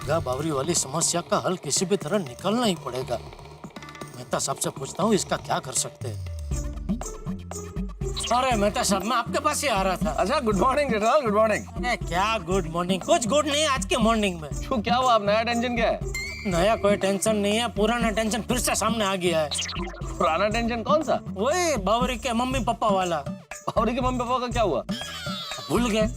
भागा बावरी वाली समस्या का हल किसी भी तरह निकालना ही पड़ेगा। मेहता साहब से पूछता हूँ इसका क्या कर सकते हैं। अरे मेहता साहब, मैं आपके पास ही आ रहा था। अच्छा, good morning Jethalal, good morning. अरे क्या गुड मॉर्निंग, कुछ गुड नहीं है आज के मॉर्निंग में। क्यों, क्या हुआ? आप नया टेंशन क्या है? नया कोई टेंशन नहीं है, पुराना टेंशन फिर से सामने आ गया है। पुराना टेंशन कौन सा? वही बावरी के मम्मी पापा वाला। बावरी के मम्मी पापा का क्या हुआ? भूल गए?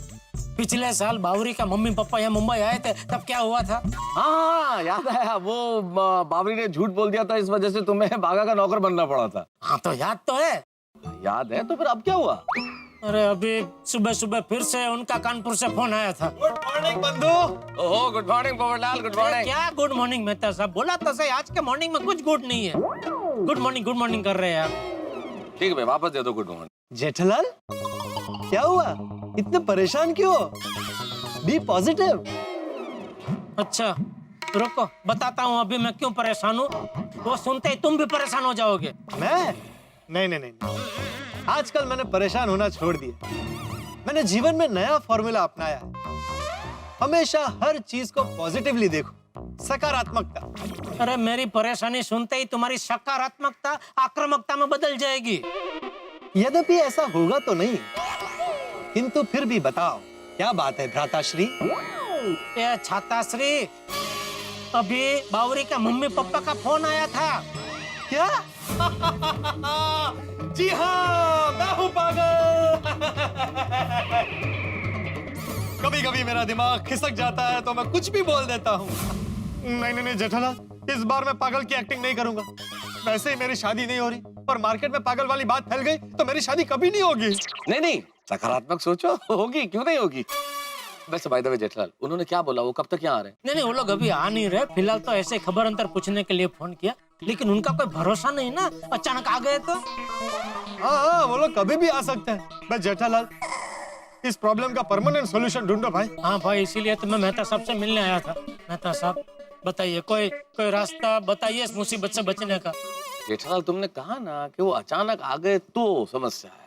पिछले साल बावरी का मम्मी पापा यहाँ मुंबई आए थे, तब क्या हुआ था? हाँ, याद आया। वो बावरी ने झूठ बोल दिया था, इस वजह से तुम्हें बागा का नौकर बनना पड़ा था। हाँ तो याद तो है। याद है, तो फिर अब क्या हुआ? अरे अभी सुबह सुबह फिर से उनका कानपुर से फोन आया था। गुड मॉर्निंग बंधु। ओहो, good morning Popatlal, good morning. क्या गुड मॉर्निंग मेहता साहब, बोला तो सही, आज के मॉर्निंग में कुछ गुड नहीं है। गुड मॉर्निंग कर रहे हैं आप। ठीक है, वापस दे दो गुड मॉर्निंग। जेठालाल, क्या हुआ? इतने परेशान क्यों? Be positive. अच्छा रुको, बताता हूँ अभी मैं क्यों परेशान हूँ। वो सुनते ही तुम भी परेशान हो जाओगे। मैं? नहीं। आजकल मैंने परेशान होना छोड़ दिया। मैंने जीवन में नया फॉर्मूला अपनाया है। हमेशा हर चीज को पॉजिटिवली देखो, सकारात्मकता। अरे मेरी परेशानी सुनते ही तुम्हारी सकारात्मकता आक्रामकता में बदल जाएगी। यद्यपि ऐसा होगा तो नहीं, किंतु फिर भी बताओ क्या बात है भ्राताश्री? ये छाताश्री, अभी बावरी का मम्मी पापा का फोन आया था। क्या? जी हाँ, मैं हूँ पागल। कभी कभी मेरा दिमाग खिसक जाता है तो मैं कुछ भी बोल देता हूँ। नहीं जेठालाल, इस बार मैं पागल की एक्टिंग नहीं करूंगा। वैसे ही मेरी शादी नहीं हो रही और मार्केट में पागल वाली बात फैल गई तो मेरी शादी कभी नहीं होगी। नहीं, सकारात्मक सोचो, होगी, क्यों नहीं होगी। वैसे बाय द वे जेठालाल, उन्होंने क्या बोला? वो कब तक यहाँ आ रहे हैं? नहीं, वो लोग अभी आ नहीं रहे। फिलहाल तो ऐसे खबर अंतर पूछने के लिए फोन किया, लेकिन उनका कोई भरोसा नहीं ना, अचानक आ गए तो। हाँ, वो लोग कभी भी आ सकते हैं। बस जेठालाल, इस प्रॉब्लम का परमानेंट सॉल्यूशन ढूंढो भाई। हाँ भाई, इसीलिए तो मैं मेहता साहब से मिलने आया था। मेहता साहब बताइए, कोई रास्ता बताइए इस मुसीबत से बचने का। जेठालाल, तुमने कहा ना कि वो अचानक आ गए तो समस्या है।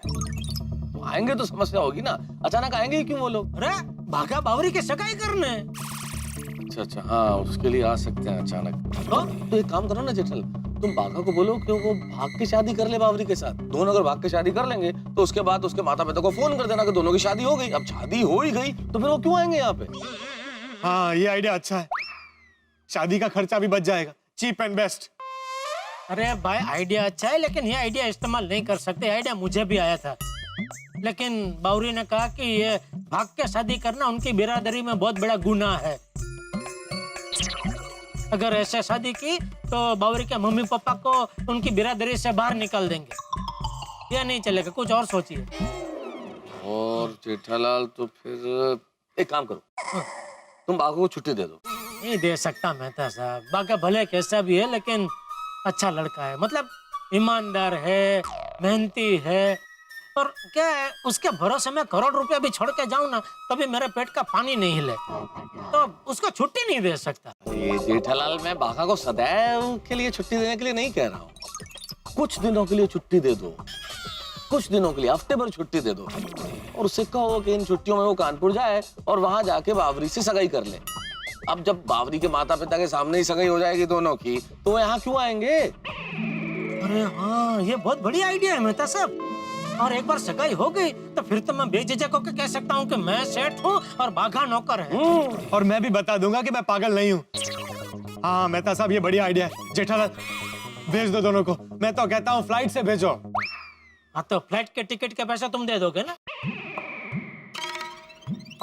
तो आएंगे तो समस्या होगी ना, अचानक आएंगे ही क्यों वो लोग? अरे भागा बावरी की सगाई करने। अच्छा, हाँ, उसके लिए आ सकते हैं अचानक। तो एक काम करो ना जेठालाल, तुम बाघा को बोलो कि वो भाग के शादी कर ले बावरी के साथ। दोनों अगर भाग के शादी कर लेंगे तो उसके बाद उसके माता पिता को फोन कर देना कि दोनों की शादी हो गई। अब शादी हो ही गई तो फिर वो क्यों आएंगे यहाँ पे? हाँ, ये आइडिया अच्छा है। शादी का खर्चा भी बच जाएगा, चीप एंड बेस्ट। अरे भाई, आइडिया अच्छा है, लेकिन ये आइडिया इस्तेमाल नहीं कर सकते। आइडिया मुझे भी आया था, लेकिन बावरी ने कहा कि ये भाग के शादी करना उनकी बिरादरी में बहुत बड़ा गुनाह है। अगर ऐसे शादी की तो बावरी के मम्मी पापा को उनकी बिरादरी से बाहर निकाल देंगे। ये नहीं चलेगा, कुछ और सोचिए। और जेठालाल, तो फिर एक काम करो, तुम बाघा को छुट्टी दे दो। नहीं दे सकता मेहता साहब, बाका भले कैसा भी है लेकिन अच्छा लड़का है। मतलब ईमानदार है, मेहनती है, और क्या है, उसके भरोसे में करोड़ रुपया भी छोड़ के जाऊं ना तभी मेरे पेट का पानी नहीं हिले, तो उसको छुट्टी नहीं दे सकता। ये जेठालाल, मैं बाघा को सदैव के लिए छुट्टी देने के लिए नहीं कह रहा हूँ। कुछ दिनों के लिए छुट्टी दे दो, कुछ दिनों के लिए, हफ्ते भर छुट्टी दे दो, और उससे कहो कि इन छुट्टियों में वो कानपुर जाए और वहां जाके बावरी से सगाई कर ले। अब जब बावरी के माता पिता के सामने ही सगाई हो जाएगी दोनों की, तो वो यहाँ क्यों आएंगे? अरे हाँ, ये बहुत बढ़िया आइडिया है मेहता साहब। और एक बार सगाई हो गई तो फिर तो मैं बेझिझक होकर कह सकता हूँ कि मैं सेठ हूँ और बाघा नौकर है। और मैं भी बता दूंगा कि मैं पागल नहीं हूँ। हाँ मेहता साहब, ये बढ़िया आइडिया है। जेठालाल, भेज दो दोनों को। मैं तो कहता हूँ फ्लाइट से भेजो। हाँ तो फ्लाइट के टिकट के पैसा तुम दे दोगे ना?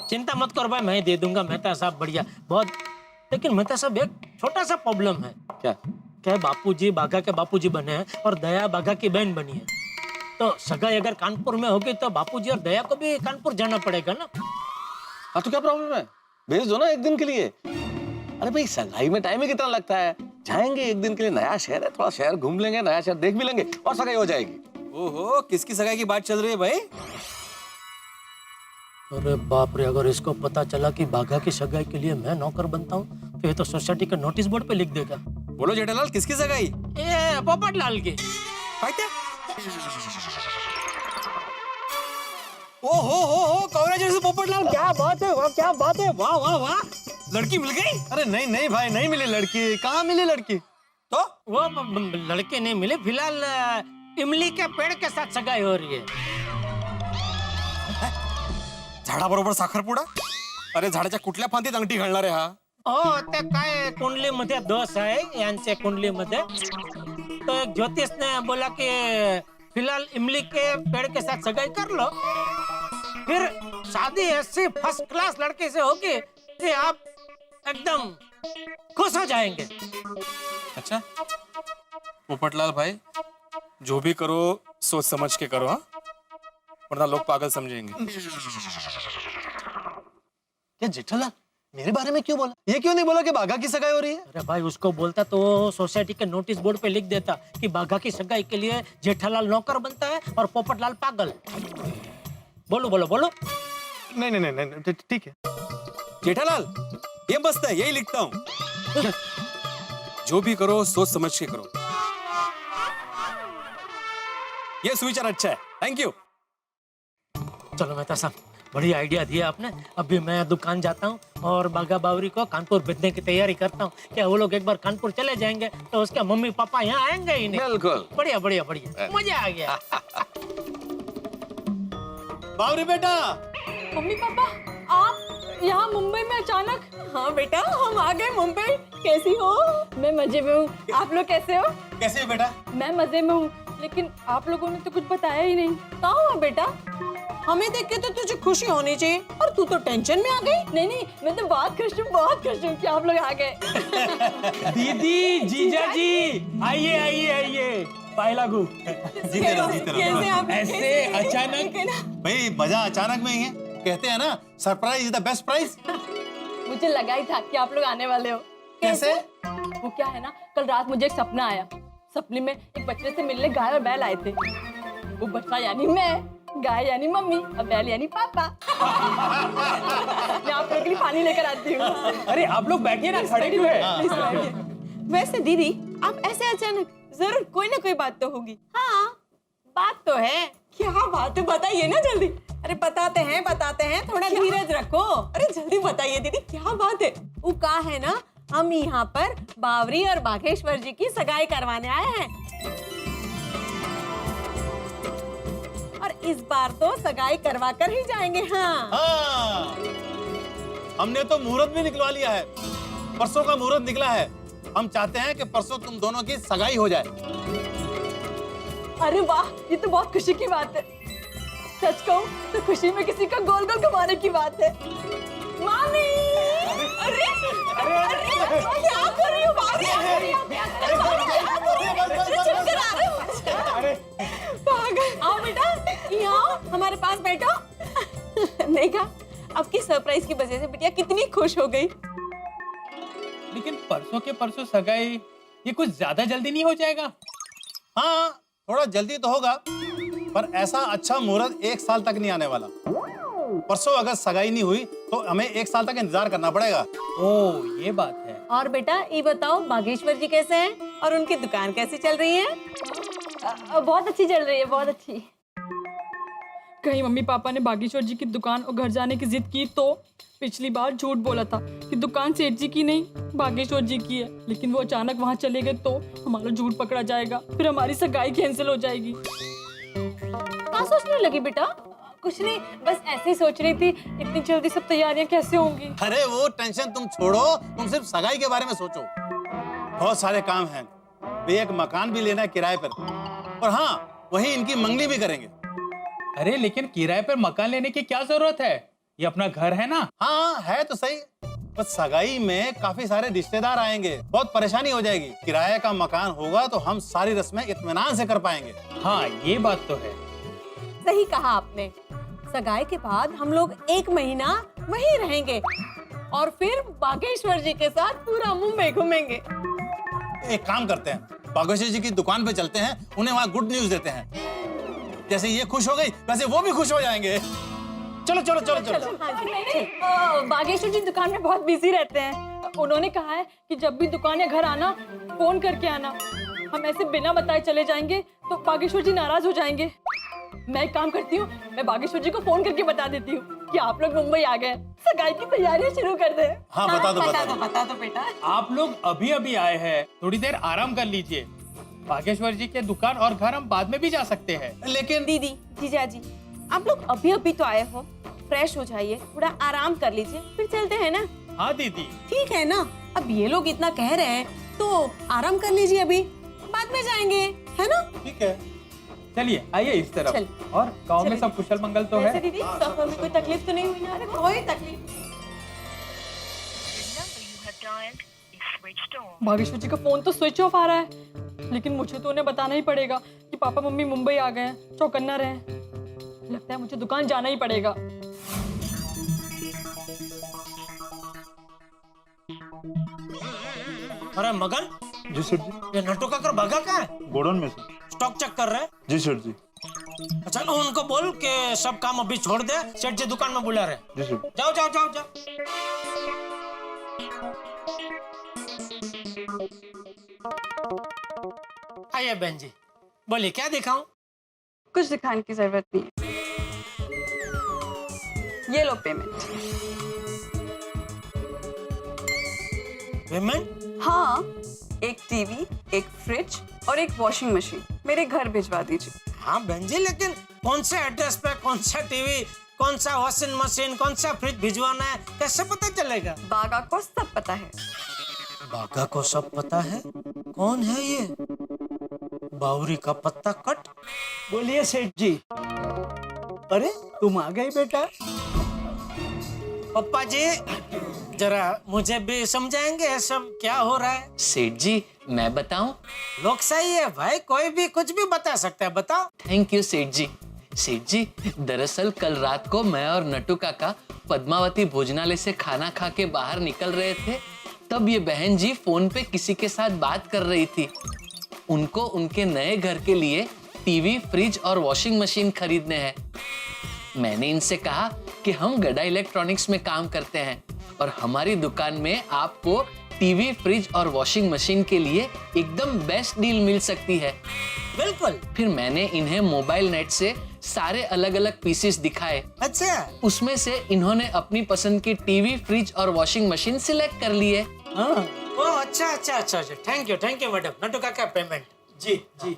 चिंता मत करो भाई, मैं ही दे दूंगा। मेहता साहब बढ़िया, बहुत। लेकिन मेहता साहब, एक छोटा सा प्रॉब्लम है। क्या बापूजी बाघा के बापूजी बने हैं और दया बाघा की बहन बनी है, तो सगाई अगर कानपुर में होगी तो बापूजी और दया को भी कानपुर जाना पड़ेगा ना। हाँ तो क्या प्रॉब्लम है, भेज दो ना एक दिन के लिए। अरे भाई, सगाई में टाइम ही कितना लगता है, जाएंगे एक दिन के लिए, नया शहर है, थोड़ा शहर घूम लेंगे, नया शहर देख भी लेंगे और सगाई हो जाएगी। ओहो, किसकी सगाई की बात चल रही है भाई? अरे बाप रे, अगर इसको पता चला कि बाघा की सगाई के लिए मैं नौकर बनता हूँ तो ये तो सोसाइटी के नोटिस बोर्ड पे लिख देगा। बोलो जेठालाल, किसकी सगाई? ये पोपटलाल की। ओहो, कांग्रेचुलेशन पोपटलाल, क्या बात है, वाह क्या बात है, वाह वाह वाह। लड़की मिल गई? अरे नहीं नहीं भाई, नहीं मिली लड़की। कहाँ मिली लड़की? तो वो लड़के नहीं मिले फिलहाल। इमली के पेड़ के साथ सगाई हो रही है। झाडाबरोबर साखरपुडा? अरे झाडाच्या कुठल्या फांदीत अंगठी घालणार आहे हा? हो, ते काय कुंडलीमध्ये दोष आहे यांच्या कुंडलीमध्ये। तो एक ज्योतिष ने बोला कि फिलहाल इमली के पेड़ के साथ सगाई कर लो, फिर शादी ऐसी फर्स्ट क्लास लड़के से होगी कि आप एकदम खुश हो जाएंगे। अच्छा पोपटलाल भाई, जो भी करो सोच समझ के करो, हाँ, वरना लोग पागल समझेंगे। क्या जेठालाल मेरे बारे में क्यों बोला? ये क्यों नहीं बोला कि बाघा की सगाई हो रही है? अरे भाई, उसको बोलता तो सोसाइटी के नोटिस बोर्ड पे लिख देता कि बाघा की सगाई के लिए जेठालाल नौकर बनता है और पोपटलाल पागल। बोलो बोलो बोलो। नहीं नहीं नहीं नहीं, ठीक है। जेठालाल ये मस्त है, यही लिखता हूँ। जो भी करो सोच समझ के करो। ये सुविचार अच्छा है, थैंक यू। चलो मेहता साहब, बड़ी आइडिया दिया आपने। अभी मैं दुकान जाता हूँ और बाघा बावरी को कानपुर भेजने की तैयारी करता हूँ। क्या वो लोग एक बार कानपुर चले जाएंगे तो उसके मम्मी पापा यहाँ आएंगे ही नहीं। बिल्कुल। बढ़िया बढ़िया बढ़िया, मजा आ गया। बावरी बेटा, मम्मी पापा आप यहाँ मुंबई में अचानक? हाँ बेटा, हम आ गए मुंबई। कैसी हो? मैं मजे में हूँ, आप लोग कैसे हो? कैसे है बेटा? मैं मजे में हूँ, लेकिन आप लोगों ने तो कुछ बताया ही नहीं। कहाँ हुआ बेटा? हमें देख के तो तुझे खुशी होनी चाहिए और तू तो टेंशन में आ गई। नहीं नहीं, मैं तो बहुत खुश हूँ कि आप लोग आ गए। दीदी, जीजा जी, आइए आइए आइए, पाए लागू। जीते रहो, जीते रहो। कैसे आप? ऐसे अचानक? भाई मजा अचानक में ही है। कहते हैं ना, surprise is the best prize. मुझे लगा ही था कि आप लोग आने वाले हो। कैसे? वो क्या है ना, कल रात मुझे एक सपना आया। सपने में एक बच्चे से मिलने गाय और बैल आए थे। वो बच्चा यानी मैं, गाय यानी मम्मी और बैल यानी पापा। मैं आप लोगों के लिए पानी लेकर आती हूँ। अरे आप लोग बैठिए ना, खड़े क्यों है? वैसे दीदी, आप ऐसे अचानक, जरूर कोई ना कोई बात तो होगी। हाँ, बात तो है। क्या बात है, बताइए ना जल्दी। अरे बताते हैं, थोड़ा धीरज रखो। अरे जल्दी बताइए दीदी, क्या बात है? वो कहा है ना, हम यहाँ पर बावरी और बाघेश्वर जी की सगाई करवाने आए हैं। और इस बार तो सगाई करवा कर ही जाएंगे। हाँ, हाँ, हमने तो मुहूर्त भी निकलवा लिया है। परसों का मुहूर्त निकला है। हम चाहते हैं कि परसों तुम दोनों की सगाई हो जाए। अरे वाह, ये तो बहुत खुशी की बात है। सच कहूं तो खुशी में किसी का गोल गोल घुमाने की बात है। मामी! अरे क्या कर रही हो मामी? चुप करा रहे हो? अरे पागल। आओ बेटा, यहाँ आओ, हमारे पास बैठो। देखा, आपकी सरप्राइज की वजह से बिटिया कितनी खुश हो गई। लेकिन परसों के परसों सगाई, ये कुछ ज्यादा जल्दी नहीं हो जाएगा? हाँ, थोड़ा जल्दी तो होगा, पर ऐसा अच्छा मुहूर्त 1 साल तक नहीं आने वाला। परसों अगर सगाई नहीं हुई तो हमें 1 साल तक इंतजार करना पड़ेगा। ओ, ये बात है। और बेटा ये बताओ, बागेश्वर जी कैसे हैं और उनकी दुकान कैसी चल रही है? बहुत अच्छी चल रही है, बहुत अच्छी। कहीं मम्मी पापा ने बागेश्वर जी की दुकान और घर जाने की जिद की तो? पिछली बार झूठ बोला था कि दुकान सेठ जी की नहीं, बागेश्वर जी की है, लेकिन वो अचानक वहाँ चले गए तो हमारा झूठ पकड़ा जाएगा, फिर हमारी सगाई कैंसिल हो जाएगी। क्या सोचने लगी बेटा? कुछ नहीं, बस ऐसे ही सोच रही थी, इतनी जल्दी सब तैयारियां कैसे होंगी। अरे वो टेंशन तुम छोड़ो, तुम सिर्फ सगाई के बारे में सोचो। बहुत सारे काम हैं। वे एक मकान भी लेना है किराए पर, और हाँ, वहीं इनकी मंगनी भी करेंगे। अरे लेकिन किराए पर मकान लेने की क्या जरूरत है? ये अपना घर है ना। हाँ है तो सही, बस सगाई में काफी सारे रिश्तेदार आएंगे, बहुत परेशानी हो जाएगी। किराए का मकान होगा तो हम सारी रस्में इत्मीनान से कर पाएंगे। हाँ ये बात तो है। सही कहा आपने। सगाई के बाद हम लोग 1 महीना वहीं रहेंगे और फिर बागेश्वर जी के साथ पूरा मुंबई घूमेंगे। एक काम करते हैं, बागेश्वर जी की दुकान पे चलते हैं, उन्हें वहाँ गुड न्यूज देते हैं। जैसे ये खुश हो गई वैसे वो भी खुश हो जाएंगे। चलो चलो चलो चलो। नहीं, बागेश्वर जी दुकान में बहुत बिजी रहते हैं। उन्होंने कहा है कि जब भी दुकान या घर आना, फोन करके आना। हम ऐसे बिना बताए चले जाएंगे तो बागेश्वर जी नाराज हो जाएंगे। मैं एक काम करती हूँ, मैं बागेश्वर जी को फोन करके बता देती हूँ कि आप लोग मुंबई आ गए, सगाई की तैयारियां शुरू कर दे। हाँ बता दो बता दो बेटा। आप लोग अभी अभी आए हैं, थोड़ी देर आराम कर लीजिए। बागेश्वर जी के दुकान और घर हम बाद में भी जा सकते हैं। लेकिन दीदी, जीजा जी, आप लोग अभी अभी तो आए हो, फ्रेश हो जाइए, थोड़ा आराम कर लीजिए, फिर चलते हैं ना। हाँ दीदी। ठीक है ना, अब ये लोग इतना कह रहे हैं तो आराम कर लीजिए, अभी बाद में जाएंगे, है ना। ठीक है, चलिए आइए इस तरफ। चल। और गांव में सब कुशल मंगल तो वैसे है? दीदी, सफर में कोई तकलीफ तो नहीं हुई ना? अरे कोई तकलीफ। बागेश्वर जी का फोन तो स्विच ऑफ आ रहा है, लेकिन मुझे तो उन्हें बताना ही पड़ेगा कि पापा मम्मी मुंबई आ गए हैं, चौकन्ना रहे। लगता है मुझे दुकान जाना ही पड़ेगा। अरे मगन, जी सर जी। ये नट्टू काका भागा कहाँ है? गोडाउन में सर। स्टॉक चेक कर रहे हैं? जी सर जी। अच्छा, उनको बोल के सब काम अभी छोड़ दे, सेठ जी दुकान में बुला रहे हैं। जी सर। जाओ जाओ जाओ जाओ। आइए बहन जी, बोलिए क्या दिखाऊं? कुछ दिखाने की जरूरत नहीं है, ये लो पेमेंट। पेमेंट? हाँ, एक टीवी, एक फ्रिज और एक वॉशिंग मशीन मेरे घर भिजवा दीजिए। हाँ बहन जी, लेकिन कौन से एड्रेस पे कौन सा टीवी, कौन सा वॉशिंग मशीन, कौन सा फ्रिज भिजवाना है, कैसे पता चलेगा? बागा को सब पता है। बागा को सब पता है? कौन है ये? बावरी का पत्ता कट? बोलिए सेठ जी। अरे तुम आ गए बेटा। पप्पा जी, जरा मुझे भी समझाएंगे ये सब क्या हो रहा है? सेठ जी, मैं बताऊं? लोग सही है भाई, कोई भी कुछ भी बता सकता है, बताओ। थैंक यू सेठ जी। सेठ जी, दरअसल कल रात को मैं और नट्टू काका पद्मावती भोजनालय से खाना खा के बाहर निकल रहे थे, तब ये बहन जी फोन पे किसी के साथ बात कर रही थी। उनको उनके नए घर के लिए टीवी, फ्रिज और वॉशिंग मशीन खरीदने हैं। मैंने इनसे कहा कि हम गड्डा इलेक्ट्रॉनिक्स में काम करते हैं और हमारी दुकान में आपको टीवी, फ्रिज और वॉशिंग मशीन के लिए एकदम बेस्ट डील मिल सकती है। बिल्कुल। फिर मैंने इन्हें मोबाइल नेट से सारे अलग अलग पीसेस दिखाए। अच्छा, उसमें से इन्होंने अपनी पसंद की टीवी, फ्रिज और वॉशिंग मशीन सिलेक्ट कर लिए। हाँ। ओ अच्छा अच्छा अच्छा अच्छा, थैंक यू मैडम। नट्टू काका पेमेंट। जी जी।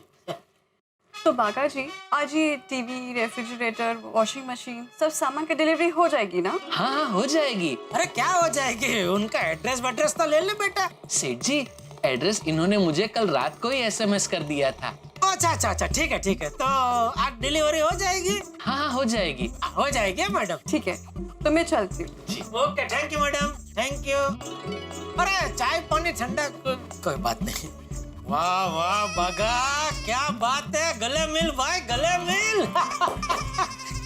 तो बागा जी, आज ये टीवी, रेफ्रिजरेटर, वॉशिंग मशीन सब सामान की डिलीवरी हो जाएगी ना? हाँ हाँ, हो जाएगी। अरे क्या हो जाएगी, उनका एड्रेस वेड्रेस तो ले ले बेटा। सेठ जी, एड्रेस इन्होंने मुझे कल रात को ही SMS कर दिया था। अच्छा अच्छा अच्छा, ठीक है, तो आज डिलीवरी हो जाएगी? हाँ हाँ, हो जाएगी। हो जाएगी मैडम। ठीक है, तो मैं चलती हूँ। Okay, thank you madam, thank you. अरे चाय पानी ठंडा कोई बात नहीं। वाह वाह बागा, क्या बात है, गले मिल भाई, गले मिल।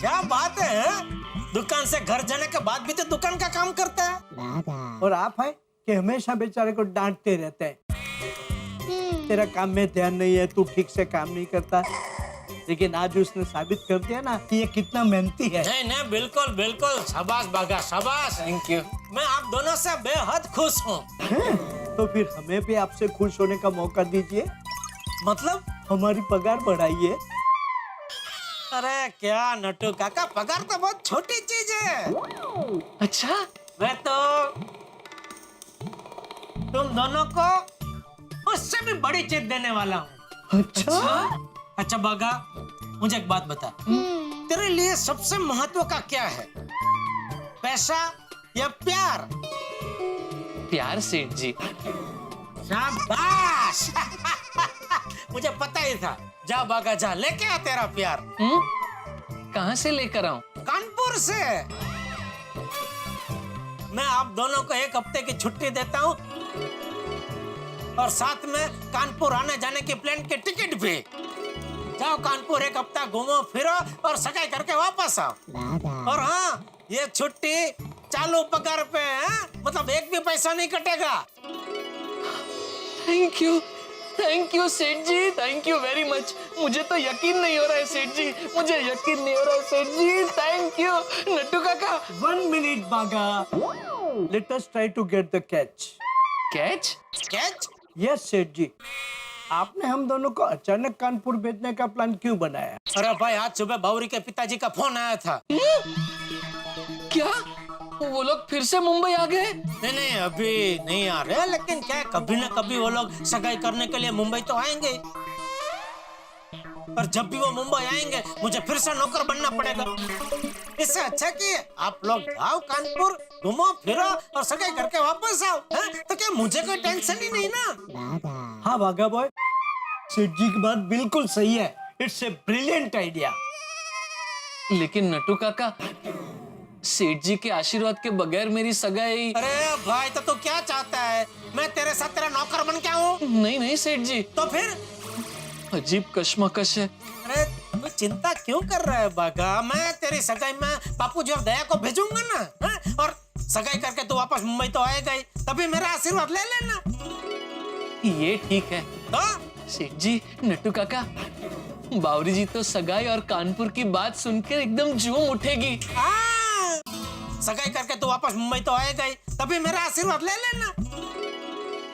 क्या बात है, दुकान से घर जाने के बाद भी तो दुकान का काम करता है। और आप है कि हमेशा बेचारे को डांटते रहते हैं, तेरा काम में ध्यान नहीं है, तू ठीक से काम नहीं करता। लेकिन आज उसने साबित कर दिया ना कि ये कितना मेहनती है। नहीं, बिल्कुल बिल्कुल, शाबाश बागा, शाबाश। Thank you. मैं आप दोनों से बेहद खुश हूँ। तो फिर हमें भी आपसे खुश होने का मौका दीजिए, मतलब? हमारी पगार बढ़ाइए। अरे क्या नट्टू काका, पगार तो बहुत छोटी चीज है। अच्छा, मैं तो तुम दोनों को उससे भी बड़ी चीज देने वाला हूँ। अच्छा बागा, मुझे एक बात बता, तेरे लिए सबसे महत्व का क्या है, पैसा या प्यार? प्यार सेठ जी। शाबाश। मुझे पता ही था। जा बागा जा, लेके आ तेरा प्यार। कहाँ से लेकर आऊं? कानपुर से। मैं आप दोनों को एक हफ्ते की छुट्टी देता हूँ और साथ में कानपुर आने जाने की प्लेन की टिकट भी। जाओ कानपुर, एक हफ्ता घूमो फिरो और सगाई करके वापस आओ। और हाँ, ये छुट्टी चालू पगार पे है, मतलब एक भी पैसा नहीं कटेगा। थैंक यू सेठ जी, थैंक यू वेरी मच। मुझे तो यकीन नहीं हो रहा है सेठ जी, मुझे यकीन नहीं हो रहा है सेठ जी। थैंक यू नट्टू काका। 1 मिनट बागा, let us try to get the catch. Catch? Catch? Yes सेठ जी, आपने हम दोनों को अचानक कानपुर भेजने का प्लान क्यों बनाया? अरे भाई आज सुबह बावरी के पिताजी का फोन आया था। क्या वो लोग फिर से मुंबई आ गए? नहीं अभी नहीं आ रहे, लेकिन क्या है, कभी ना कभी वो लोग सगाई करने के लिए मुंबई तो आएंगे। और जब भी वो मुंबई आएंगे मुझे फिर से नौकर बनना पड़ेगा। इससे अच्छा कि आप लोग जाओ कानपुर, घूमो फिरो और सगाई करके वापस आओ, है? तो क्या मुझे कोई टेंशन ही नहीं ना। हाँ भागा बॉय, सेठ जी की बात बिल्कुल सही है। It's a brilliant idea. लेकिन नटू काका, सेठ जी के आशीर्वाद के बगैर मेरी सगाई। अरे भाई तो तू क्या चाहता है, मैं तेरे साथ तेरा नौकर बन के आऊं? नहीं सेठ जी, तो फिर अजीब कश्मकश है। अरे तू चिंता क्यों कर रहा है बागा? मैं तेरी सगाई में बापू जी और दया को भेजूंगा ना, है? और सगाई करके तू वापस मुंबई तो आएगा ही, तभी मेरा आशीर्वाद ले लेना। ये ठीक है। तो सेठ जी, नट्टू काका, बावरी जी तो सगाई और कानपुर की बात सुनकर एकदम झूम उठेगी। सगाई करके तू वापस मुंबई तो आएगा ही, तभी मेरा आशीर्वाद ले लेना।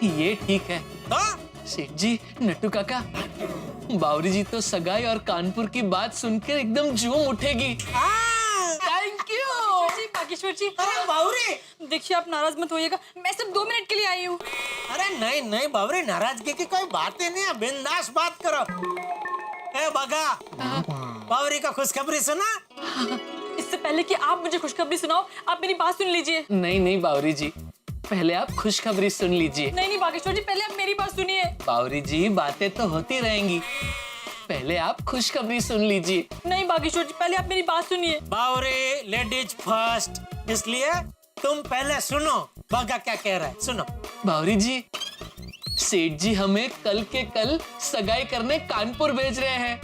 ये ठीक है। तो सेठ जी, नट्टू काका, बावरी जी तो सगाई और कानपुर की बात सुनकर एकदम झूम उठेगी। थैंक यू बागेश्वर जी। अरे बावरी, देखिए आप नाराज मत होइएगा, मैं सिर्फ 2 मिनट के लिए आई हूँ। अरे नहीं बावरी, नाराजगी की कोई बात ही नहीं है, बिंदास बात करो। ए बागा, बावरी का खुशखबरी सुना? इससे पहले कि आप मुझे खुशखबरी सुनाओ, आप मेरी बात सुन लीजिए। नहीं बावरी जी, पहले आप खुशखबरी सुन लीजिए। नहीं बागेश्वर जी, पहले आप मेरी बात सुनिए। बावरी जी, बातें तो होती रहेंगी, पहले आप खुशखबरी सुन लीजिए। नहीं बागेश्वर जी, पहले आप मेरी बात सुनिए। बावरी लेडीज फर्स्ट, इसलिए तुम पहले सुनो बागा क्या कह रहा है, सुनो। बावरी जी, सेठ जी हमें कल के कल सगाई करने कानपुर भेज रहे हैं,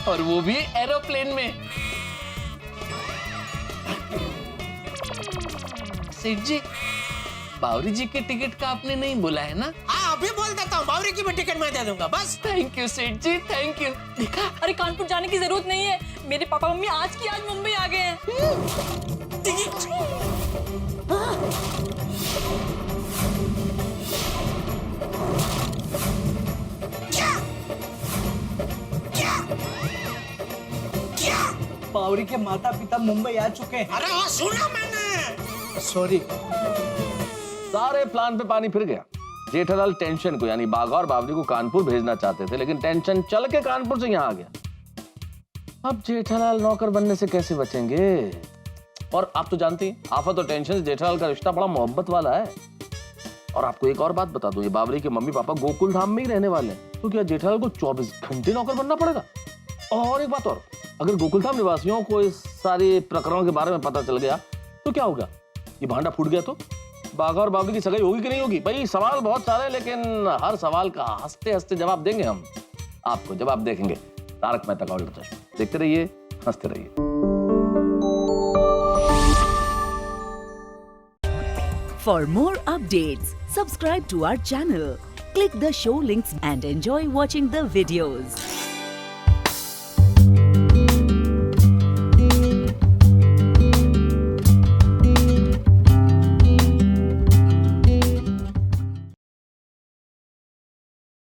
और वो भी एरोप्लेन में। सेठ जी, बावरी जी के टिकट का आपने नहीं बोला है ना? हाँ अभी बोल देता हूँ, बावरी की भी टिकट मैं दे दूंगा, बस। थैंक यू सेठ जी, थैंक यू। देखा, अरे कानपुर जाने की जरूरत नहीं है, मेरे पापा मम्मी आज की आज मुंबई आ गए हैं। बावरी के माता पिता मुंबई आ चुके हैं। अरे वो सुना मैंने। सॉरी। सारे प्लान पे पानी फिर गया। जेठालाल टेंशन को यानी बागा और बावरी को कानपुर भेजना चाहते थे, लेकिन टेंशन चल के कानपुर से यहाँ आ गया। अब जेठालाल नौकर बनने से कैसे बचेंगे? और आप तो जानती हैं, आफत और टेंशन से जेठालाल का रिश्ता बड़ा मोहब्बत वाला है। और आपको एक और बात बता दूं, ये बावरी के मम्मी पापा गोकुल धाम में ही रहने वाले हैं, तो क्या जेठालाल को 24 घंटे नौकर बनना पड़ेगा? और एक बात और, अगर गोकुलधाम निवासियों को इस सारे प्रकरणों के बारे में पता चल गया तो क्या होगा? ये भांडा फूट गया तो बागा और बावरी की सगाई होगी कि नहीं होगी? भाई सवाल बहुत सारे, लेकिन हर सवाल का हंसते हंसते जवाब देंगे हम आपको, जब आप देखेंगे तारक मेहता का उल्टा चश्मा। देखते रहिए, हंसते रहिए। For more updates, subscribe to our channel, click the show links and enjoy watching the videos.